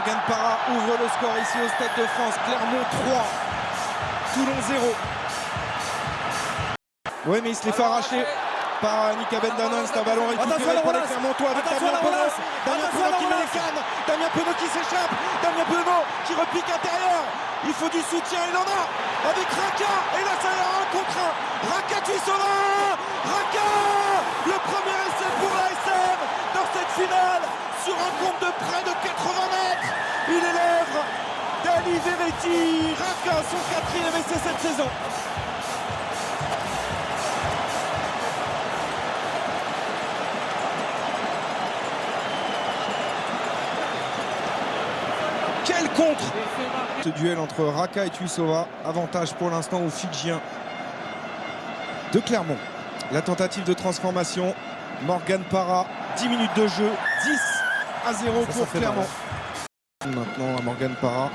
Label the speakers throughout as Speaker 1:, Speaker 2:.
Speaker 1: Morgan Parra ouvre le score ici au Stade de France. Clermont 3, Toulon 0. Oui, mais il se les fait arracher par Nika Bendanon. C'est un ballon récupéré pour les Clermontois avec Damien Penaud. Damien Penaud qui met les cannes. Damien Penaud qui s'échappe. Damien Penaud qui repique intérieur. Il faut du soutien, il en a avec Raka. Et là, ça y est, un contre un. Raka Tuisova. Raka, le premier essai pour l'ASM dans cette finale. Sur un compte de près de 80 mètres. Il élève Dali Verretti. Raka, son 4e essai cette saison. Quel contre! Ce duel entre Raka et Tuisova, avantage pour l'instant aux Fidjiens de Clermont. La tentative de transformation, Morgan Parra, 10 minutes de jeu, 10-0 pour Clermont. Maintenant à Morgan Parra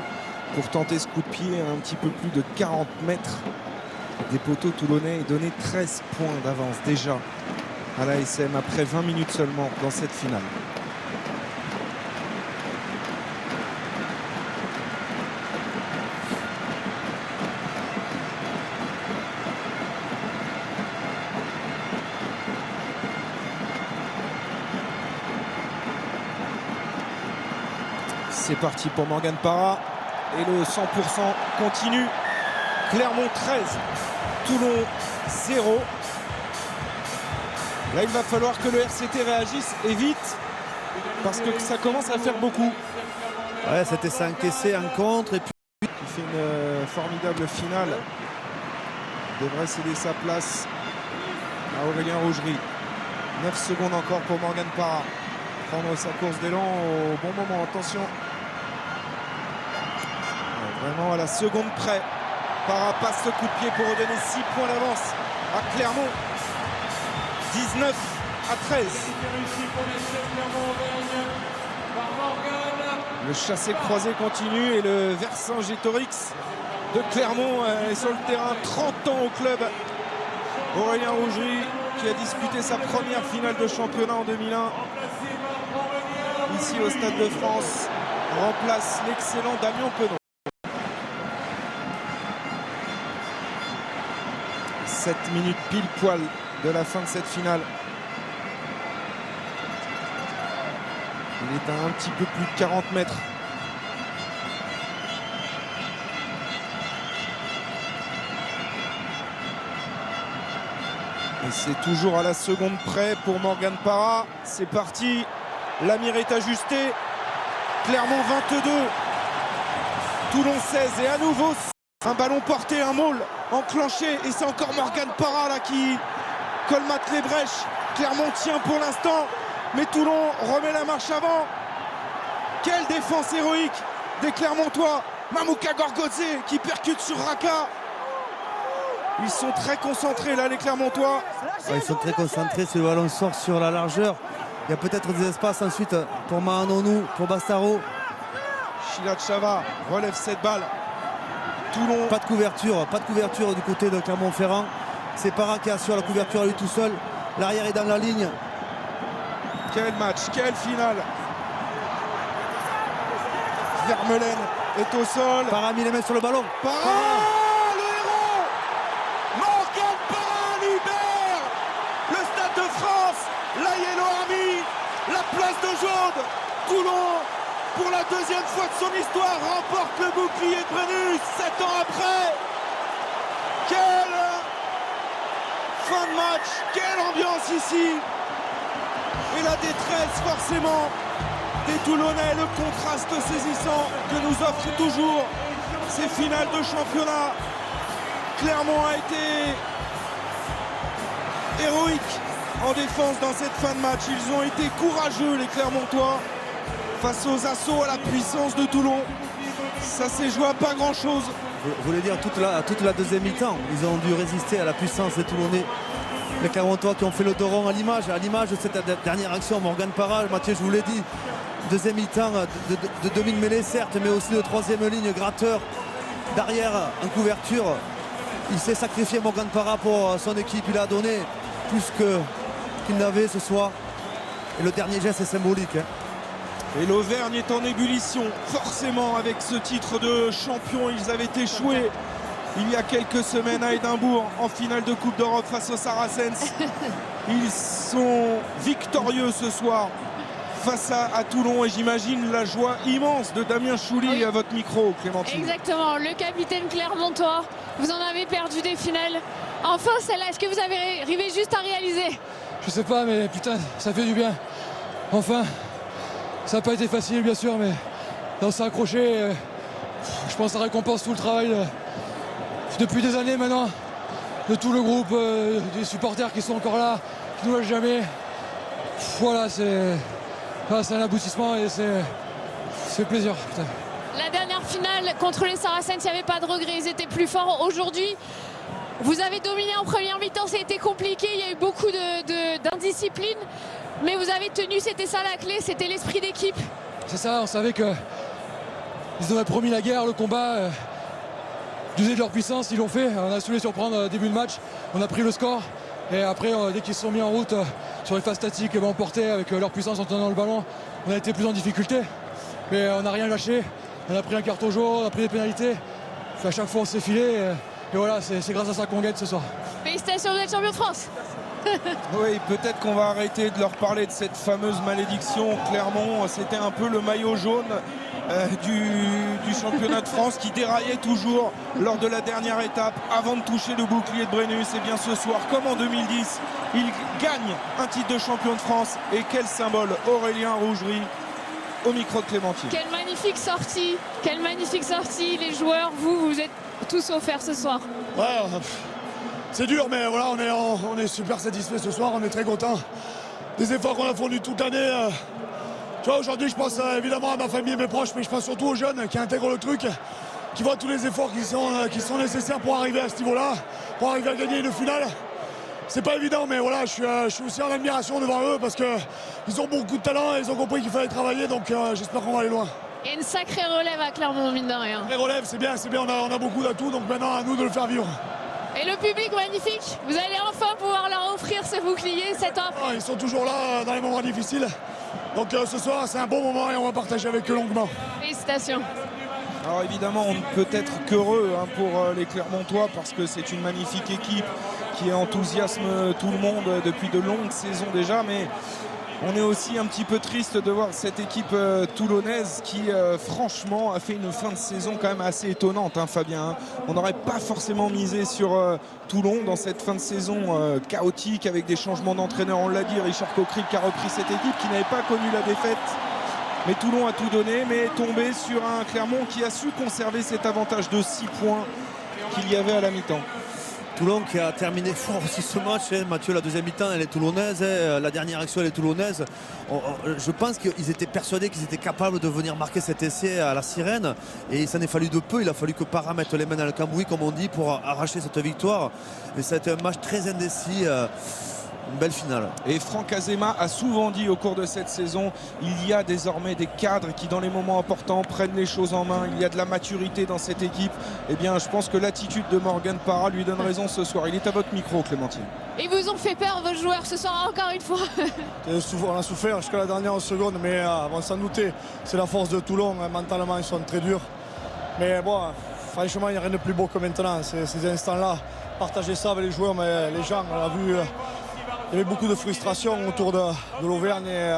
Speaker 1: pour tenter ce coup de pied à un petit peu plus de 40 mètres des poteaux toulonnais et donner 13 points d'avance déjà à l'ASM après 20 minutes seulement dans cette finale. C'est parti pour Morgan Parra et le 100% continue. Clermont 13, Toulon 0. Là, il va falloir que le RCT réagisse et vite parce que ça commence à faire beaucoup.
Speaker 2: Ouais, c'était 5 essais, un contre et puis
Speaker 1: il fait une formidable finale. Il devrait céder sa place à Aurélien Rougerie. 9 secondes encore pour Morgan Parra. Prendre sa course d'élan au bon moment. Attention. Vraiment à la seconde près. Parra passe ce coup de pied pour redonner 6 points d'avance à Clermont. 19-13. Le chassé-croisé continue et le Vercingétorix de Clermont est sur le terrain. 30 ans au club. Aurélien Rougerie qui a disputé sa première finale de championnat en 2001. Ici au Stade de France, remplace l'excellent Damien Penaud. 7 minutes pile poil de la fin de cette finale. Il est à un petit peu plus de 40 mètres. Et c'est toujours à la seconde près pour Morgan Parra. C'est parti. La mire est ajustée. Clermont 22. Toulon 16. Et à nouveau, un ballon porté, un maul enclenché. Et c'est encore Morgan Parra là qui colmate les brèches. Clermont tient pour l'instant. Mais Toulon remet la marche avant. Quelle défense héroïque des Clermontois. Mamouka Gorgodze qui percute sur Raka. Ils sont très concentrés là, les Clermontois.
Speaker 2: Ouais, ils sont très concentrés. Si le ballon sort sur la largeur, il y a peut-être des espaces ensuite pour Mahanonou, pour Bastaro.
Speaker 1: Shila Chava relève cette balle. Toulon.
Speaker 2: Pas de couverture du côté de Clermont-Ferrand. C'est Parra qui assure la couverture à lui tout seul. L'arrière est dans la ligne.
Speaker 1: Quel match, quelle finale. Vermeulen est au sol.
Speaker 2: Parra a mis les mains sur le ballon.
Speaker 1: Parra, le héros. Morgan Parra libère le Stade de France. La Yellow Army, la place de Jaude. Toulon, pour la deuxième fois de son histoire, remporte le bouclier de Brennus 7 ans après. Quelle fin de match, quelle ambiance ici. Et la détresse forcément des Toulonnais, le contraste saisissant que nous offrent toujours ces finales de championnat. Clermont a été héroïque en défense dans cette fin de match. Ils ont été courageux, les Clermontois, face aux assauts, à la puissance de Toulon. Ça s'est joué à pas grand-chose.
Speaker 2: Vous voulez dire toute la deuxième mi-temps, ils ont dû résister à la puissance des Toulonnais. Les Clermontois qui ont fait le dos rond à l'image de cette dernière action. Morgan Parra, Mathieu, je vous l'ai dit, deuxième mi-temps de demi-mêlée certes, mais aussi de troisième ligne, gratteur derrière en couverture. Il s'est sacrifié, Morgan Parra, pour son équipe. Il a donné plus qu'il n'avait ce soir. Et le dernier geste est symbolique.
Speaker 1: Et l'Auvergne est en ébullition, forcément, avec ce titre de champion. Ils avaient échoué il y a quelques semaines à Édimbourg en finale de Coupe d'Europe face aux Saracens. Ils sont victorieux ce soir face à Toulon, et j'imagine la joie immense de Damien Chouli à votre micro, Clémentine.
Speaker 3: Exactement, le capitaine clermontois, vous en avez perdu des finales. Enfin celle-là, est-ce que vous avez arrivé juste à réaliser?
Speaker 4: Je sais pas, mais putain, ça fait du bien. Enfin, ça n'a pas été facile bien sûr, mais on s'est accroché. Je pense que ça récompense tout le travail depuis des années maintenant, de tout le groupe, des supporters qui sont encore là, qui nous lâchent jamais. Voilà, c'est un aboutissement et c'est plaisir. Putain.
Speaker 3: La dernière finale contre les Saracens, il n'y avait pas de regret, ils étaient plus forts. Aujourd'hui, vous avez dominé en première mi-temps, ça a été compliqué, il y a eu beaucoup d'indiscipline, mais vous avez tenu, c'était ça la clé, c'était l'esprit d'équipe.
Speaker 4: C'est ça, on savait qu'ils avaient promis la guerre, le combat. D'user de leur puissance, ils l'ont fait. On a su les surprendre au début de match, on a pris le score. Et après, dès qu'ils se sont mis en route sur les phases statiques, emportés avec leur puissance en tenant le ballon, on a été plus en difficulté. Mais on n'a rien lâché. On a pris un carton jaune, on a pris des pénalités. À chaque fois, on s'est filé. Et voilà, c'est grâce à ça qu'on gagne ce soir.
Speaker 3: Félicitations, vous êtes champion de France.
Speaker 1: Oui, peut-être qu'on va arrêter de leur parler de cette fameuse malédiction. Clermont, c'était un peu le maillot jaune du championnat de France qui déraillait toujours lors de la dernière étape avant de toucher le bouclier de Brennus. Et bien ce soir, comme en 2010, il gagne un titre de champion de France. Et quel symbole, Aurélien Rougerie au micro de Clémentine.
Speaker 3: Quelle magnifique sortie, les joueurs, vous êtes tous offerts ce soir.
Speaker 5: Ouais, c'est dur, mais voilà, on est super satisfait ce soir, on est très contents des efforts qu'on a fournis toute l'année. Tu vois, aujourd'hui, je pense évidemment à ma famille et mes proches, mais je pense surtout aux jeunes qui intègrent le truc, qui voient tous les efforts qui sont nécessaires pour arriver à ce niveau-là, pour arriver à gagner une finale. C'est pas évident, mais voilà, je suis aussi en admiration devant eux parce qu'ils ont beaucoup de talent et ils ont compris qu'il fallait travailler, donc j'espère qu'on va aller loin.
Speaker 3: Il y a une sacrée relève à Clermont, mine de rien.
Speaker 5: Les relèves, c'est bien, on a beaucoup d'atouts, donc maintenant à nous de le faire vivre.
Speaker 3: Et le public magnifique, vous allez enfin pouvoir leur offrir ce bouclier, cette offre.
Speaker 5: Ils sont toujours là dans les moments difficiles. Donc ce soir, c'est un bon moment et on va partager avec eux longuement.
Speaker 3: Félicitations.
Speaker 1: Alors évidemment, on ne peut être qu'heureux pour les Clermontois parce que c'est une magnifique équipe qui enthousiasme tout le monde depuis de longues saisons déjà. Mais on est aussi un petit peu triste de voir cette équipe toulonnaise qui franchement a fait une fin de saison quand même assez étonnante, Fabien. On n'aurait pas forcément misé sur Toulon dans cette fin de saison chaotique avec des changements d'entraîneur. On l'a dit, Richard Cockerill qui a repris cette équipe qui n'avait pas connu la défaite. Mais Toulon a tout donné, mais est tombé sur un Clermont qui a su conserver cet avantage de 6 points qu'il y avait à la mi-temps.
Speaker 2: Toulon qui a terminé fort aussi ce match, Mathieu, la deuxième mi-temps elle est toulonnaise, la dernière action elle est toulonnaise. Je pense qu'ils étaient persuadés qu'ils étaient capables de venir marquer cet essai à la sirène et il s'en est fallu de peu, il a fallu que Parra mette les mains dans le cambouis comme on dit pour arracher cette victoire. Et ça a été un match très indécis. Une belle finale.
Speaker 1: Et Franck Azema a souvent dit au cours de cette saison, il y a désormais des cadres qui dans les moments importants prennent les choses en main, il y a de la maturité dans cette équipe. Eh bien je pense que l'attitude de Morgan Parra lui donne raison ce soir. Il est à votre micro, Clémentine.
Speaker 3: Ils vous ont fait peur vos joueurs ce soir encore une fois.
Speaker 5: On a souffert jusqu'à la dernière seconde, mais on s'en doutait. C'est la force de Toulon, mentalement ils sont très durs. Mais bon, franchement il n'y a rien de plus beau que maintenant, ces instants-là. Partager ça avec les joueurs, mais les gens, on l'a vu. Il y avait beaucoup de frustration autour de l'Auvergne et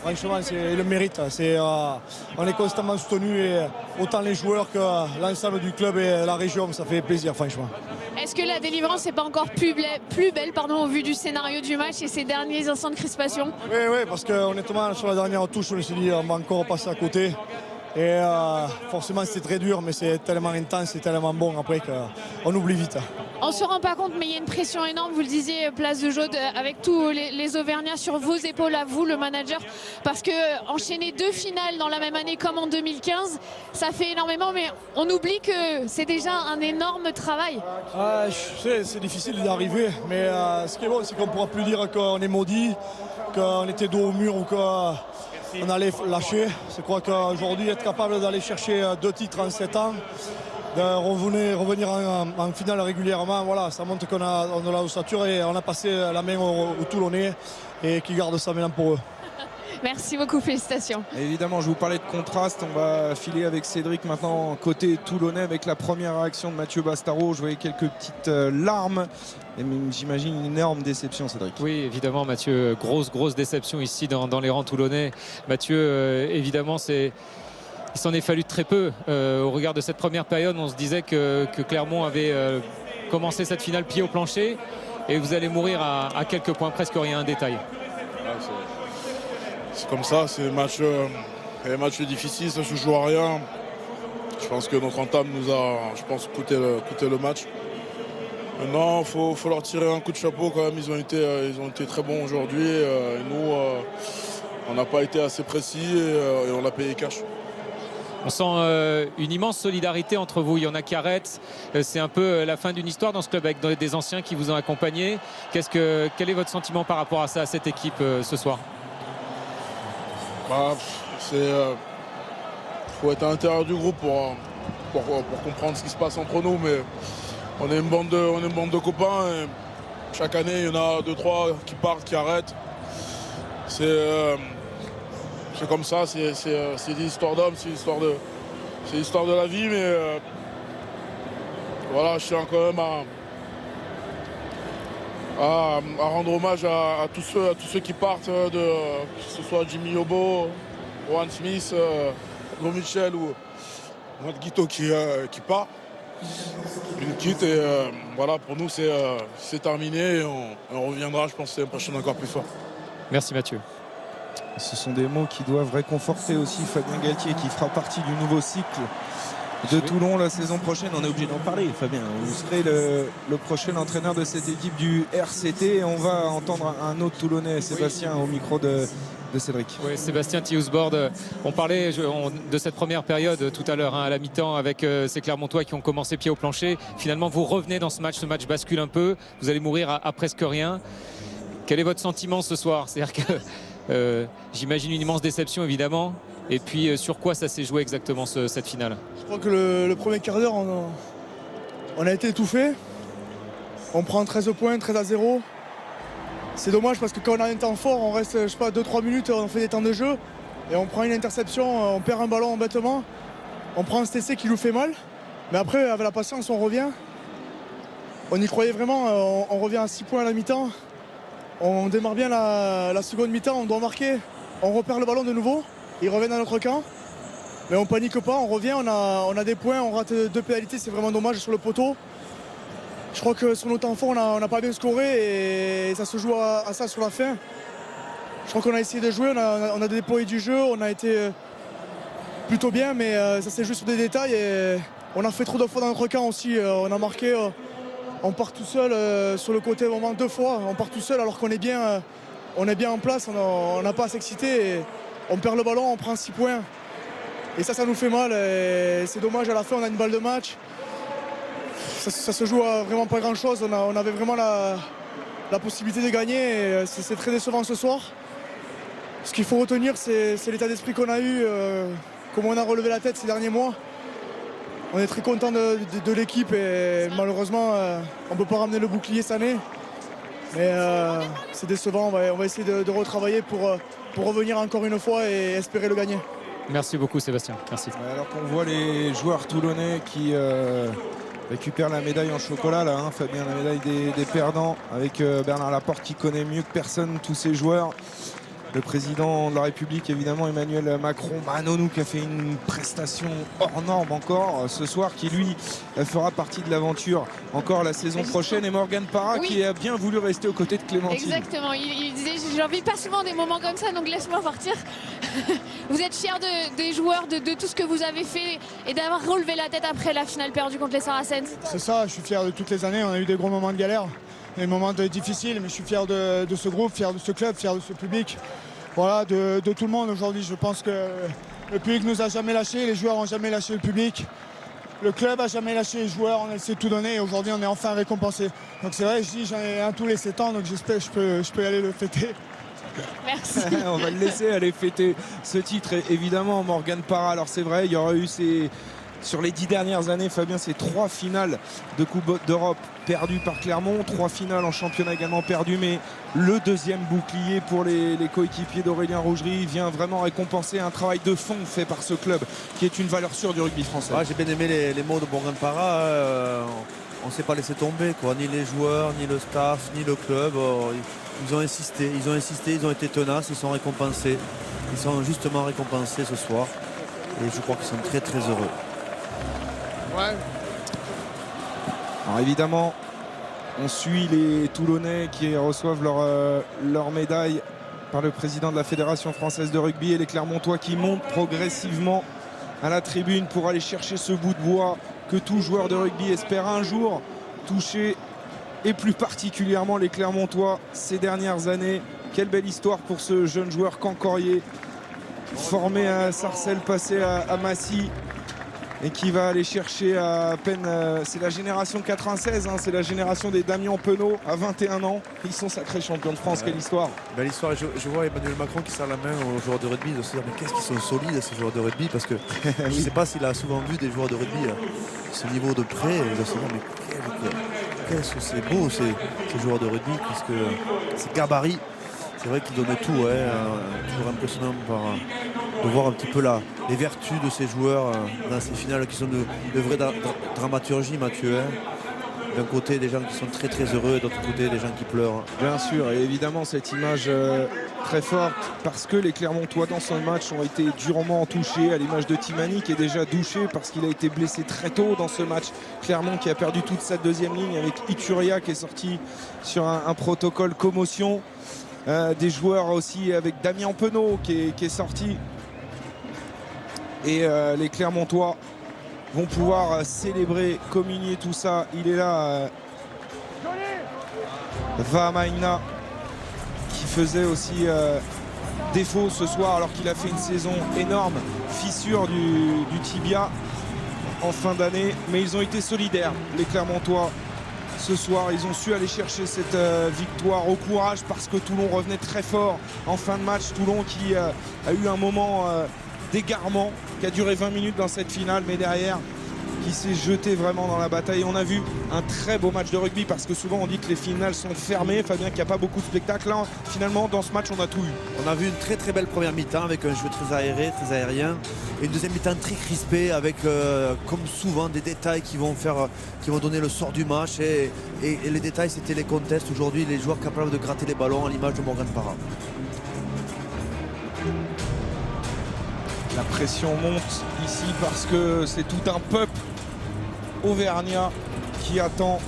Speaker 5: franchement ils le méritent. On est constamment soutenus et autant les joueurs que l'ensemble du club et la région, ça fait plaisir franchement.
Speaker 3: Est-ce que la délivrance n'est pas encore plus belle au vu du scénario du match et ces derniers instants de crispation?
Speaker 5: Oui, parce que honnêtement sur la dernière touche je me suis dit on va encore passer à côté. Et forcément c'est très dur mais c'est tellement intense, c'est tellement bon après qu'on oublie vite.
Speaker 3: On ne se rend pas compte mais il y a une pression énorme, vous le disiez, place de Jaude, avec tous les Auvergnats sur vos épaules à vous, le manager, parce que enchaîner 2 finales dans la même année comme en 2015, ça fait énormément, mais on oublie que c'est déjà un énorme travail.
Speaker 5: C'est difficile d'y arriver, mais ce qui est bon c'est qu'on ne pourra plus dire qu'on est maudit, qu'on était dos au mur ou qu'on allait lâcher. Je crois qu'aujourd'hui, être capable d'aller chercher 2 titres en 7 ans, de revenir en finale régulièrement, voilà, ça montre qu'on a de la ossature et on a passé la main aux Toulonnais et qui gardent ça maintenant pour eux.
Speaker 3: Merci beaucoup, félicitations.
Speaker 6: Et évidemment, je vous parlais de contraste. On va filer avec Cédric maintenant côté toulonnais avec la première réaction de Mathieu Bastaro. Je voyais quelques petites larmes. Et j'imagine une énorme déception, Cédric.
Speaker 7: Oui, évidemment, Mathieu, grosse déception ici dans les rangs toulonnais. Mathieu, évidemment, il s'en est fallu très peu. Au regard de cette première période, on se disait que Clermont avait commencé cette finale pied au plancher. Et vous allez mourir à quelques points, presque rien, un détail.
Speaker 5: C'est comme ça, c'est des matchs difficiles, ça se joue à rien. Je pense que notre entame nous a, coûté le match. Maintenant, il faut leur tirer un coup de chapeau quand même. Ils ont été très bons aujourd'hui. Et nous, on n'a pas été assez précis et on l'a payé cash.
Speaker 7: On sent une immense solidarité entre vous. Il y en a qui arrêtent. C'est un peu la fin d'une histoire dans ce club avec des anciens qui vous ont accompagné. Quel est votre sentiment par rapport à ça, à cette équipe ce soir?
Speaker 5: Faut être à l'intérieur du groupe pour comprendre ce qui se passe entre nous. Mais on est une bande de copains. Et chaque année, il y en a 2-3 qui partent, qui arrêtent. C'est comme ça, c'est des histoires d'hommes, c'est l'histoire de la vie, mais voilà, je tiens quand même à rendre hommage à tous ceux qui partent, que ce soit Jimmy Yobo, Juan Smith, Gros Michel ou Guito qui part. Une quitte et voilà, pour nous c'est terminé et on reviendra, je pense, l'année prochaine encore plus fort.
Speaker 7: Merci Mathieu.
Speaker 6: Ce sont des mots qui doivent réconforter aussi Fabien Galtier qui fera partie du nouveau cycle de Toulon la saison prochaine. On est obligé d'en parler, Fabien. Vous serez le prochain entraîneur de cette équipe du RCT et on va entendre un autre Toulonnais, Sébastien, au micro de Cédric.
Speaker 7: Oui, Sébastien Thiusbord. On parlait de cette première période tout à l'heure à la mi-temps avec ces Clermontois qui ont commencé pied au plancher. Finalement, vous revenez dans ce match bascule un peu. Vous allez mourir à presque rien. Quel est votre sentiment ce soir? C'est-à-dire que j'imagine une immense déception évidemment. Et puis sur quoi ça s'est joué exactement cette finale?
Speaker 8: Je crois que le premier quart d'heure on a été étouffé. On prend 13 points, 13-0. C'est dommage parce que quand on a un temps fort, on reste, je sais pas, 2-3 minutes, on fait des temps de jeu et on prend une interception, on perd un ballon bêtement. On prend un STC qui nous fait mal. Mais après, avec la patience, on revient. On y croyait vraiment, on revient à 6 points à la mi-temps. On démarre bien la seconde mi-temps, on doit marquer. On repère le ballon de nouveau, il revient dans notre camp. Mais on panique pas, on revient, on a des points, on rate 2 pénalités, c'est vraiment dommage sur le poteau. Je crois que sur nos temps forts, on n'a pas bien scoré et ça se joue à ça sur la fin. Je crois qu'on a essayé de jouer, on a déployé du jeu, on a été plutôt bien, mais ça s'est joué sur des détails et on a fait trop de fois dans notre camp aussi. On a marqué, on part tout seul sur le côté au moment 2 fois, on part tout seul alors qu'on est bien en place, on n'a pas à s'exciter et on perd le ballon, on prend 6 points. Et ça nous fait mal et c'est dommage, à la fin on a une balle de match. Ça se joue à vraiment pas grand chose, on avait vraiment la possibilité de gagner et c'est très décevant ce soir. Ce qu'il faut retenir c'est l'état d'esprit qu'on a eu, comment on a relevé la tête ces derniers mois. On est très content de l'équipe et malheureusement on ne peut pas ramener le bouclier cette année. Mais c'est décevant, on va essayer de retravailler pour revenir encore une fois et espérer le gagner.
Speaker 7: Merci beaucoup Sébastien, merci.
Speaker 6: Alors qu'on voit les joueurs toulonnais qui récupèrent la médaille en chocolat là, hein, Fabien, la médaille des perdants avec Bernard Laporte qui connaît mieux que personne tous ces joueurs. Le président de la République, évidemment, Emmanuel Macron, Manonou qui a fait une prestation hors norme encore ce soir, qui lui fera partie de l'aventure encore la saison prochaine. Et Morgane Parra qui a bien voulu rester aux côtés de Clémentine.
Speaker 3: Exactement, il disait j'en vis pas souvent des moments comme ça, donc laisse-moi partir. Vous êtes fiers des joueurs, de tout ce que vous avez fait et d'avoir relevé la tête après la finale perdue contre les Saracens?
Speaker 8: C'est ça, je suis fier de toutes les années, on a eu des gros moments de galère. Des moments difficiles, mais je suis fier de ce groupe, fier de ce club, fier de ce public. Voilà, de tout le monde aujourd'hui. Je pense que le public nous a jamais lâchés, les joueurs n'ont jamais lâché le public. Le club a jamais lâché les joueurs, on a essayé de tout donner et aujourd'hui on est enfin récompensé. Donc c'est vrai, je dis j'en ai un tous les 7 ans, donc j'espère que je peux y aller le fêter.
Speaker 3: Merci.
Speaker 6: On va le laisser aller fêter ce titre, évidemment, Morgane Parra. Alors c'est vrai, il y aura eu ces sur les 10 dernières années, Fabien, c'est 3 finales de Coupe d'Europe perdues par Clermont, 3 finales en championnat également perdues, mais le deuxième bouclier pour les coéquipiers d'Aurélien Rougerie vient vraiment récompenser un travail de fond fait par ce club qui est une valeur sûre du rugby français.
Speaker 2: Ouais, j'ai bien aimé les mots de Morgan Parra. On ne s'est pas laissé tomber, quoi. Ni les joueurs, ni le staff, ni le club. Ils ont insisté, ils ont été tenaces, ils sont récompensés. Ils sont justement récompensés ce soir. Et je crois qu'ils sont très très heureux.
Speaker 6: Ouais. Alors évidemment, on suit les Toulonnais qui reçoivent leur médaille par le président de la Fédération française de rugby et les Clermontois qui montent progressivement à la tribune pour aller chercher ce bout de bois que tout joueur de rugby espère un jour toucher, et plus particulièrement les Clermontois ces dernières années. Quelle belle histoire pour ce jeune joueur Cancorier, formé à Sarcelles, passé à Massy, et qui va aller chercher à peine, c'est la génération 96, hein, c'est la génération des Damien Penaud à 21 ans. Ils sont sacrés champions de France, ouais. Quelle histoire.
Speaker 2: Belle histoire. Je vois Emmanuel Macron qui serre la main aux joueurs de rugby, de se dire mais qu'est-ce qu'ils sont solides ces joueurs de rugby, parce que je ne sais pas s'il a souvent vu des joueurs de rugby ce niveau de près, et il va se dire mais qu'est-ce que c'est beau ces joueurs de rugby, parce que ces gabarits, c'est vrai qu'ils donnent tout, toujours impressionnant de voir un petit peu les vertus de ces joueurs dans ces finales qui sont de vraie dramaturgie, Mathieu. D'un côté des gens qui sont très très heureux, et d'autre côté des gens qui pleurent.
Speaker 6: Bien sûr, et évidemment cette image très forte, parce que les Clermontois dans ce match ont été durement touchés, à l'image de Timani qui est déjà douché parce qu'il a été blessé très tôt dans ce match. Clermont qui a perdu toute sa deuxième ligne avec Ituria qui est sorti sur un protocole commotion. Des joueurs aussi avec Damien Penaud qui est sorti. Et les Clermontois vont pouvoir célébrer, communier tout ça. Il est là, Vahamaina, qui faisait aussi défaut ce soir alors qu'il a fait une saison énorme, fissure du tibia en fin d'année. Mais ils ont été solidaires, les Clermontois. Ce soir, ils ont su aller chercher cette victoire au courage parce que Toulon revenait très fort en fin de match. Toulon qui a eu un moment d'égarement qui a duré 20 minutes dans cette finale, mais derrière qui s'est jeté vraiment dans la bataille. On a vu un très beau match de rugby parce que souvent on dit que les finales sont fermées, Fabien, qu'il n'y a pas beaucoup de spectacles. Là, finalement, dans ce match, on a tout eu.
Speaker 2: On a vu une très très belle première mi-temps avec un jeu très aéré, très aérien, et une deuxième mi-temps très crispée avec, comme souvent, des détails qui vont donner le sort du match. Et les détails, c'était les contests. Aujourd'hui, les joueurs capables de gratter les ballons, à l'image de Morgan Parra.
Speaker 6: La pression monte ici parce que c'est tout un peuple auvergnat qui attend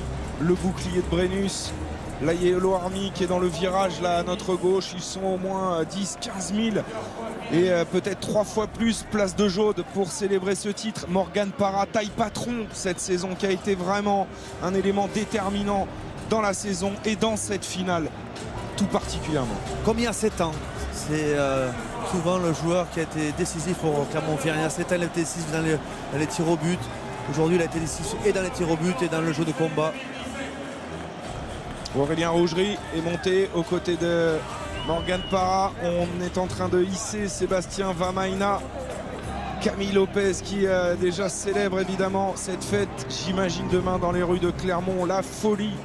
Speaker 6: le bouclier de Brennus. Là, il y a Yellow Army qui est dans le virage là à notre gauche. Ils sont au moins 10-15 000 et peut-être 3 fois plus place de Jaude pour célébrer ce titre. Morgan Parra, taille patron cette saison, qui a été vraiment un élément déterminant dans la saison et dans cette finale tout particulièrement.
Speaker 2: Comme il y a 7 ans, c'est souvent le joueur qui a été décisif pour Clermont-Ferrand. Il y a 7 ans, il a été décisif dans les tirs au but. Aujourd'hui, il a été décisif et dans les tirs au but et dans le jeu de combat.
Speaker 6: Aurélien Rougerie est monté aux côtés de Morgan Parra. On est en train de hisser Sébastien Vahamaina. Camille Lopez qui déjà célèbre évidemment cette fête, j'imagine demain dans les rues de Clermont. La folie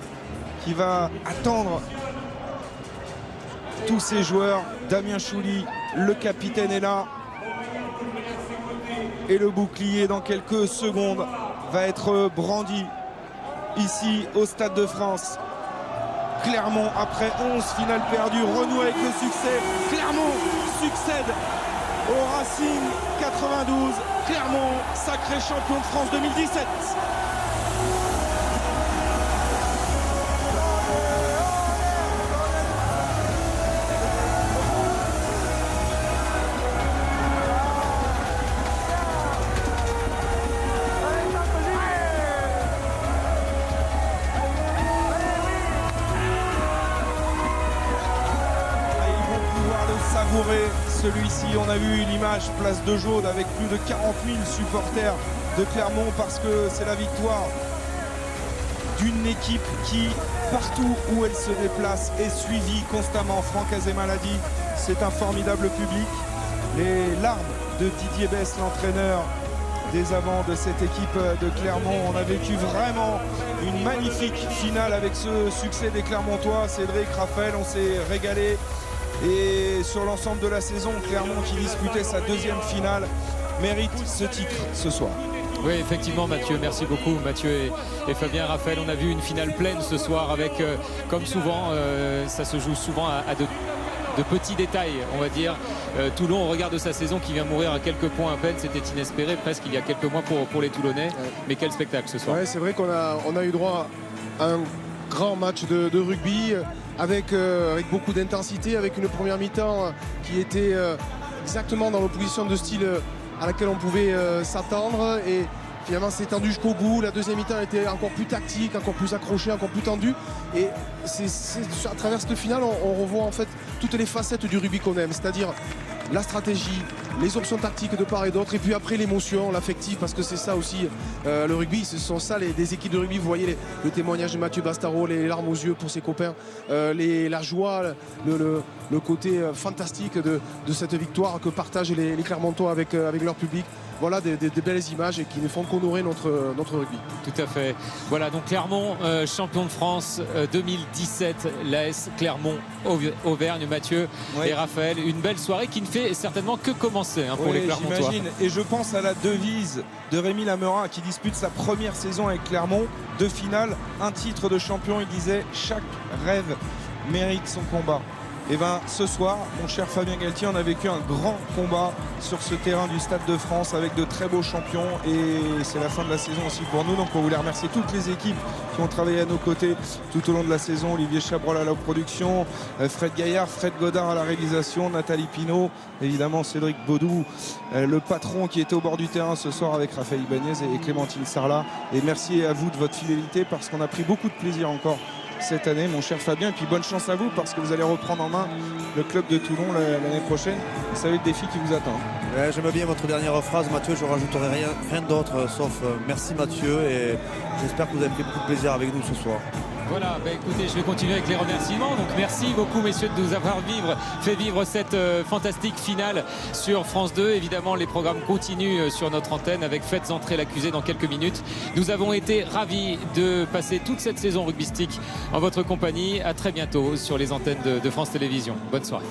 Speaker 6: qui va attendre tous ces joueurs. Damien Chouli, le capitaine, est là. Et le bouclier dans quelques secondes va être brandi ici au Stade de France. Clermont, après 11 finales perdues, renoue avec le succès. Clermont succède au Racing 92. Clermont, sacré champion de France 2017. Celui-ci, on a vu l'image place de Jaude avec plus de 40 000 supporters de Clermont parce que c'est la victoire d'une équipe qui, partout où elle se déplace, est suivie constamment. Franck Azema l'a dit, c'est un formidable public. Les larmes de Didier Besse, l'entraîneur, des avants de cette équipe de Clermont. On a vécu vraiment une magnifique finale avec ce succès des Clermontois. Cédric, Raphaël, on s'est régalé. Et sur l'ensemble de la saison, Clermont qui disputait sa deuxième finale mérite ce titre ce soir.
Speaker 7: Oui, effectivement, Mathieu, merci beaucoup Mathieu et Fabien. Raphaël, on a vu une finale pleine ce soir avec, comme souvent, ça se joue souvent à de petits détails, on va dire. Toulon, on regarde sa saison qui vient mourir à quelques points à peine, c'était inespéré presque il y a quelques mois pour les Toulonnais. Mais quel spectacle ce soir.
Speaker 9: Ouais, c'est vrai qu'on a eu droit à un grand match de rugby avec beaucoup d'intensité, avec une première mi-temps qui était exactement dans l'opposition de style à laquelle on pouvait s'attendre, et finalement c'est tendu jusqu'au bout. La deuxième mi-temps était encore plus tactique, encore plus accrochée, encore plus tendue, et à travers cette finale on revoit en fait toutes les facettes du rugby qu'on aime, c'est-à-dire la stratégie, les options tactiques de part et d'autre, et puis après l'émotion, l'affectif, parce que c'est ça aussi le rugby, ce sont ça des équipes de rugby. Vous voyez le témoignage de Mathieu Bastaro, les larmes aux yeux pour ses copains, la joie, le côté fantastique de cette victoire que partagent les Clermontois avec leur public. Voilà des belles images et qui ne font qu'honorer notre rugby.
Speaker 7: Tout à fait. Voilà, donc Clermont, champion de France 2017, l'AS Clermont-Auvergne. Mathieu et Raphaël, une belle soirée qui ne fait certainement que commencer pour les Clermontois.
Speaker 6: J'imagine, et je pense à la devise de Rémi Lamerin qui dispute sa première saison avec Clermont, 2 finales, 1 titre de champion. Il disait « Chaque rêve mérite son combat ». Et bien ce soir, mon cher Fabien Galtier, on a vécu un grand combat sur ce terrain du Stade de France avec de très beaux champions, et c'est la fin de la saison aussi pour nous. Donc on voulait remercier toutes les équipes qui ont travaillé à nos côtés tout au long de la saison. Olivier Chabrol à la production, Fred Gaillard, Fred Godard à la réalisation, Nathalie Pinault, évidemment Cédric Baudou, le patron qui était au bord du terrain ce soir avec Raphaël Ibanez et Clémentine Sarlat. Et merci à vous de votre fidélité, parce qu'on a pris beaucoup de plaisir encore cette année, mon cher Fabien, et puis bonne chance à vous, parce que vous allez reprendre en main le club de Toulon l'année prochaine. Vous savez le défi qui vous attend.
Speaker 2: Ouais, j'aime bien votre dernière phrase, Mathieu. Je ne rajouterai rien d'autre sauf merci Mathieu, et j'espère que vous avez fait beaucoup de plaisir avec nous ce soir.
Speaker 7: Voilà, écoutez, je vais continuer avec les remerciements. Donc merci beaucoup messieurs de nous avoir fait vivre cette fantastique finale sur France 2. Évidemment, les programmes continuent sur notre antenne avec Faites entrer l'accusé dans quelques minutes. Nous avons été ravis de passer toute cette saison rugbystique en votre compagnie. À très bientôt sur les antennes de France Télévisions. Bonne soirée.